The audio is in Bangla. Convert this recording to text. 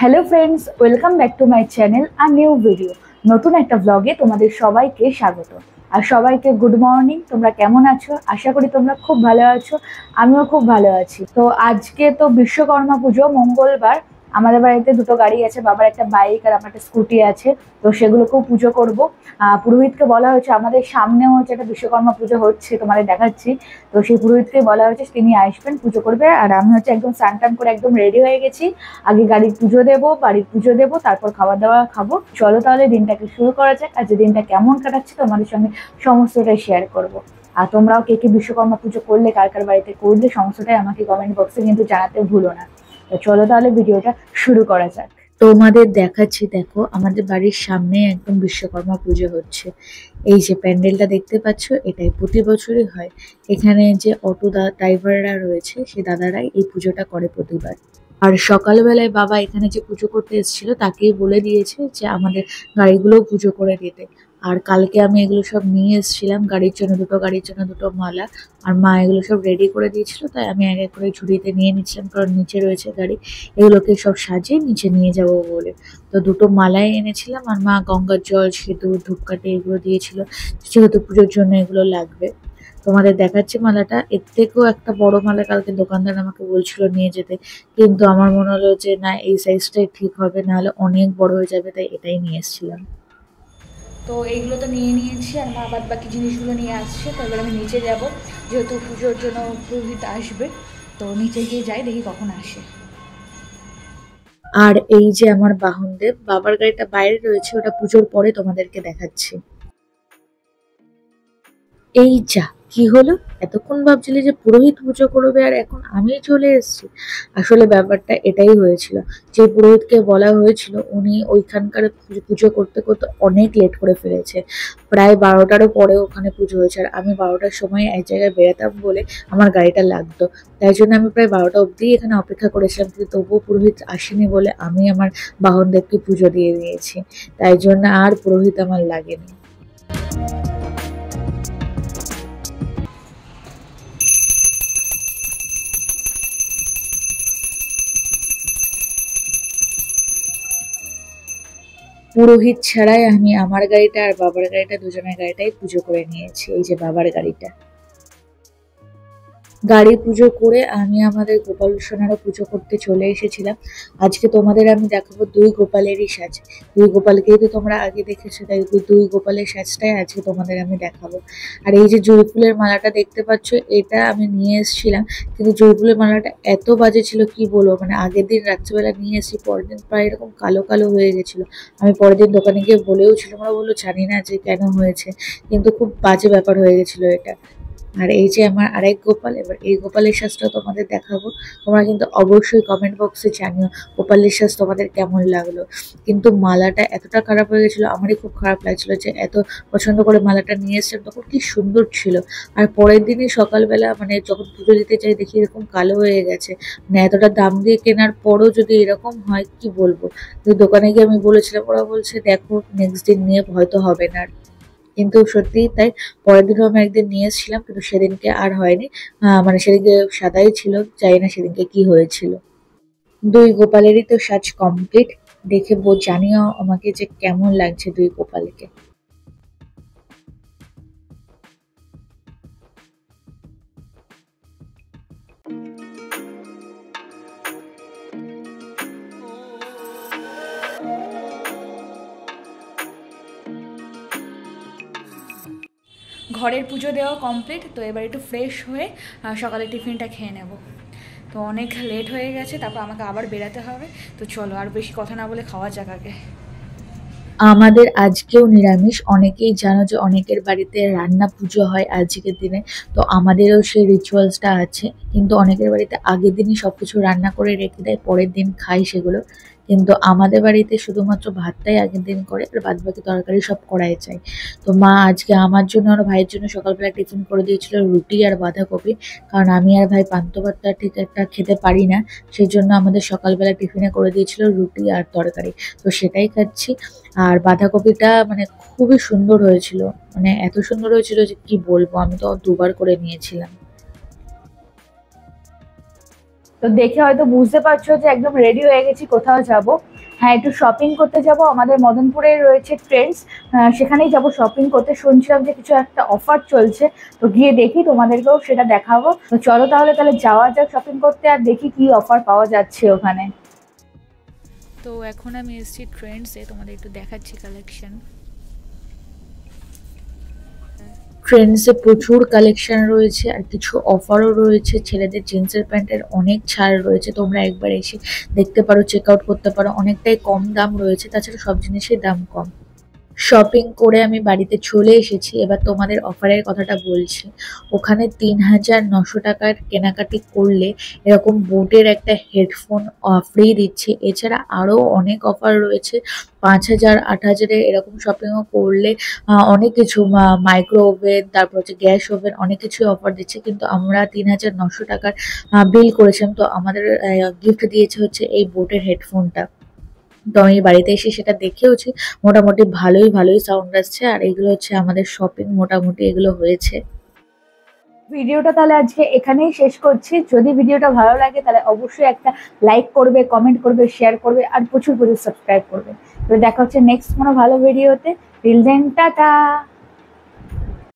Hello friends, welcome back to my channel আর নিউ ভিডিও। নতুন একটা ব্লগে তোমাদের সবাইকে স্বাগত। আর সবাইকে গুড মর্নিং। তোমরা কেমন আছো? আশা করি তোমরা খুব ভালো আছো। আমিও খুব ভালো আছি। তো আজকে তো বিশ্বকর্মা পুজো, মঙ্গলবার। আমাদের বাড়িতে দুটো গাড়ি আছে, বাবার একটা বাইক আর আমার একটা স্কুটি আছে। তো সেগুলোকেও পুজো করব। পুরোহিতকে বলা হয়েছে, আমাদের সামনেও হচ্ছে একটা বিশ্বকর্মা পুজো হচ্ছে, তোমাদের দেখাচ্ছি। তো সেই পুরোহিতকে বলা হয়েছে তিনি আসবেন, পুজো করবে। আর আমি হচ্ছে একদম স্নান টান করে একদম রেডি হয়ে গেছি। আগে গাড়ির পুজো দেবো, বাড়ির পুজো দেবো, তারপর খাওয়া দাওয়া খাবো। চলো তাহলে দিনটাকে শুরু করা যাক। আর যে দিনটা কেমন কাটাচ্ছে তোমাদের সঙ্গে সমস্তটাই শেয়ার করব। আর তোমরাও কে কে বিশ্বকর্মা পুজো করলে, কার কার বাড়িতে করলে, সমস্তটাই আমাকে কমেন্ট বক্সে কিন্তু জানাতে ভুলো না। তো চলো তাহলে ভিডিওটা শুরু করা যাক। তোমাদের দেখাচ্ছি, দেখো আমাদের বাড়ির সামনে একদম বিশ্বকর্মা পুজো হচ্ছে। এই যে প্যান্ডেলটা দেখতে পাচ্ছ, এটাই প্রতি বছরই হয়। এখানে যে অটো ড্রাইভাররা রয়েছে, সে দাদারাই এই পুজোটা করে প্রতিবার। আর সকালবেলায় বাবা এখানে যে পুজো করতে এসেছিল তাকেই বলে দিয়েছে যে আমাদের গাড়িগুলোও পুজো করে দিতে। আর কালকে আমি এগুলো সব নিয়ে এসেছিলাম, গাড়ির জন্য দুটো মালা। আর মা এগুলো সব রেডি করে দিয়েছিল, তাই আমি এক এক করে ঝুড়িতে নিয়ে নিচ্ছিলাম, কারণ নিচে রয়েছে গাড়ি। এগুলোকে সব সাজিয়ে নিচে নিয়ে যাব বলে। তো দুটো মালাই এনেছিলাম, আর মা গঙ্গার জল, সিঁদুর, ধূপকাঠি এগুলো দিয়েছিল, যেহেতু পুজোর জন্য এগুলো লাগবে। তোমাদের দেখাচ্ছি মালাটা। এর থেকেও একটা বড় মালা কালকে দোকানদার আমাকে বলছিল নিয়ে যেতে, কিন্তু আমার মনে হলো যে না, এই সাইজটাই ঠিক হবে, নাহলে অনেক বড় হয়ে যাবে, তাই এটাই নিয়ে এসেছিলাম। তো এইগুলো তো নিয়ে নিয়েছি, আর মা বাদ বাকি জিনিসগুলো নিয়ে আসছে। তো এবার আমি নিচে যাব, যেহেতু পুজোর জন্য পুরোহিত আসবে। তো নিচে গিয়ে যাই, দেখি কখন আসে। আর এই যে আমার বাহনদেব, বাবার গাড়িটা বাইরে রয়েছে, ওটা পুজোর পরে তোমাদেরকে দেখাচ্ছি। এই যা, কি হলো! এতক্ষণ ভাবছিলি যে পুরোহিত পুজো করবে, আর এখন আমি চলে এসেছি। আসলে ব্যাপারটা এটাই হয়েছিল, যে পুরোহিতকে বলা হয়েছিল উনি ওইখানকার পুজো করতে করতে অনেক লেট করে ফেলেছে। প্রায় 12টারও পরে ওখানে পুজো হয়েছে, আর আমি 12টার সময় এক জায়গায় বেরোতাম বলে আমার গাড়িটা লাগতো। তাই জন্য আমি প্রায় 12টা অবধি এখানে অপেক্ষা করেছিলাম, কিন্তু তবুও পুরোহিত আসেনি বলে আমি আমার বাহনদেবকে পুজো দিয়ে দিয়েছি। তাই জন্য আর পুরোহিত আমার লাগেনি। পুরোহিত ছাড়াই আমি আমার গাড়িটা আর বাবার গাড়িটা, দুজনের গাড়িটাই পুজো করে নিয়েছি। এই যে বাবার গাড়িটা। গাড়ি পুজো করে আমি আমাদের গোপাল সোনারও পুজো করতে চলে এসেছিলাম। আজকে তোমাদের আমি দেখাবো দুই গোপালেরই সাজ। দুই গোপালকেই তো তোমরা আগে দেখেছো, তাই দুই গোপালের সাজটাই আজকে তোমাদের আমি দেখাবো। আর এই যে জুঁই ফুলের মালাটা দেখতে পাচ্ছ, এটা আমি নিয়ে এসেছিলাম, কিন্তু জুঁই ফুলের মালাটা এত বাজে ছিল কি বলবো। মানে আগের দিন রাত্রিবেলা নিয়ে এসেছি, পরের দিন প্রায় এরকম কালো কালো হয়ে গেছিল। আমি পরের দিন দোকানে গিয়ে বলেও ছিলাম, ওরা বললো জানি না যে কেন হয়েছে, কিন্তু খুব বাজে ব্যাপার হয়ে গেছিল এটা। আর এই যে আমার আরেক গোপাল, এবার এই গোপালের সাজটাও তোমাদের দেখাবো। তোমরা কিন্তু অবশ্যই কমেন্ট বক্সে জানিও গোপালের সাজ তোমাদের কেমন লাগলো। কিন্তু মালাটা এতটা খারাপ হয়ে গেছিলো, আমারই খুব খারাপ লাগছিল যে এত পছন্দ করে মালাটা নিয়ে এসেছিলাম, তখন কি সুন্দর ছিল। আর পরের দিনই সকালবেলা মানে যখন পুজো দিতে যাই, দেখি এরকম কালো হয়ে গেছে। মানে এতটা দাম দিয়ে কেনার পরও যদি এরকম হয়, কি বলবো। তো দোকানে গিয়ে আমি বলেছিলাম, ওরা বলছে দেখো নেক্সট দিন নিয়ে হয়তো হবে না। কিন্তু সত্যিই তাই, পরের দিনও আমি একদিন নিয়ে এসেছিলাম, কিন্তু সেদিনকে আর হয়নি। মানে সেদিনকে সাদাই ছিল, জানি না সেদিনকে কি হয়েছিল। দুই গোপালেরই তো সাজ কমপ্লিট। দেখে জানিও আমাকে যে কেমন লাগছে দুই গোপালকে। ঘরের পুজো দেওয়া কমপ্লিট। তো এবার একটু ফ্রেশ হয়ে সকালে টিফিনটা খেয়ে নেব। তো অনেক লেট হয়ে গেছে, তারপর আমাকে আবার বেরাতে হবে। তো চলো আর বেশি কথা না বলে খাওয়া যাক আগে। আমাদের আজকেও নিরামিষ। অনেকেই জানো যে অনেকের বাড়িতে রান্না পুজো হয় আজকের দিনে। তো আমাদেরও সেই রিচুয়ালসটা আছে, কিন্তু অনেকের বাড়িতে আগের দিনই সবকিছু রান্না করে রেখে দেয়, পরের দিন খাই সেগুলো। কিন্তু আমাদের বাড়িতে শুধুমাত্র ভাতটাই আগের দিন করে, আর বাদ বাকি তরকারি সব করাই চাই। তো মা আজকে আমার জন্য আর ভাইয়ের জন্য সকালবেলা টিফিন করে দিয়েছিল রুটি আর বাঁধাকপি। কারণ আমি আর ভাই পান্তা ভাতটা ঠিক একটা খেতে পারি না, সেই জন্য আমাদের সকালবেলা টিফিনে করে দিয়েছিল রুটি আর তরকারি। তো সেটাই খাচ্ছি। আর বাঁধাকপিটা মানে খুবই সুন্দর হয়েছিল, মানে এত সুন্দর হয়েছিল যে কি বলবো, আমি তো দুবার করে নিয়েছিলাম। তো তো দেখে হয়তো বুঝতে পারছো যে একদম রেডি হয়ে গেছি, কোথাও যাব। হ্যাঁ, একটু শপিং করতে যাব, আমাদের মদনপুরে রয়েছে ট্রেন্ডস, সেখানেই যাব শপিং করতে। শুনছিলাম যে কিছু একটা অফার চলছে, তো গিয়ে দেখি, তোমাদেরকেও সেটা দেখাবো। তো চলো তাহলে যাওয়া যাক শপিং করতে, আর দেখি কি অফার পাওয়া যাচ্ছে ওখানে। তো এখন আমি এসেছি ট্রেন্ডসে, তোমাদের একটু দেখাচ্ছি কালেকশন। ট্রেন্ডসে প্রচুর কালেকশন রয়েছে আর কিছু অফারও রয়েছে। ছেলেদের জিন্সের প্যান্টের অনেক ছাড় রয়েছে, তোমরা একবার এসে দেখতে পারো, চেক আউট করতে পারো। অনেকটাই কম দাম রয়েছে, তাছাড়া সব জিনিসের দাম কম। শপিং করে আমি বাড়িতে চলে এসেছি, এবার তোমাদের অফারের কথাটা বলছি। ওখানে ৩,৯০০ টাকার কেনাকাটি করলে এরকম বোটের একটা হেডফোন ফ্রি দিচ্ছে। এছাড়া আরও অনেক অফার রয়েছে। ৫,০০০, ৮,০০০-এ এরকম শপিংও করলে অনেক কিছু, মাইক্রো ওভেন, তারপর হচ্ছে গ্যাস ওভেন, অনেক কিছুই অফার দিচ্ছে। কিন্তু আমরা ৩,৯০০ টাকার বিল করেছিলাম, তো আমাদের গিফট দিয়েছে হচ্ছে এই বোটের হেডফোনটা। তো আমি বাড়িতে এসে সেটা দেখেওছি, মোটামুটি ভালোই সাউন্ড আসছে। আর এগুলো হচ্ছে আমাদের শপিং, মোটামুটি এগুলো হয়েছে। ভিডিওটা তাহলে আজকে এখানেই শেষ করছি। যদি ভিডিওটা ভালো লাগে তাহলে অবশ্যই একটা লাইক করবে, কমেন্ট করবে, শেয়ার করবে, আর প্রচুর সাবস্ক্রাইব করবে। তো দেখা হচ্ছে নেক্সট কোনো ভালো ভিডিওতে। Till then, tata.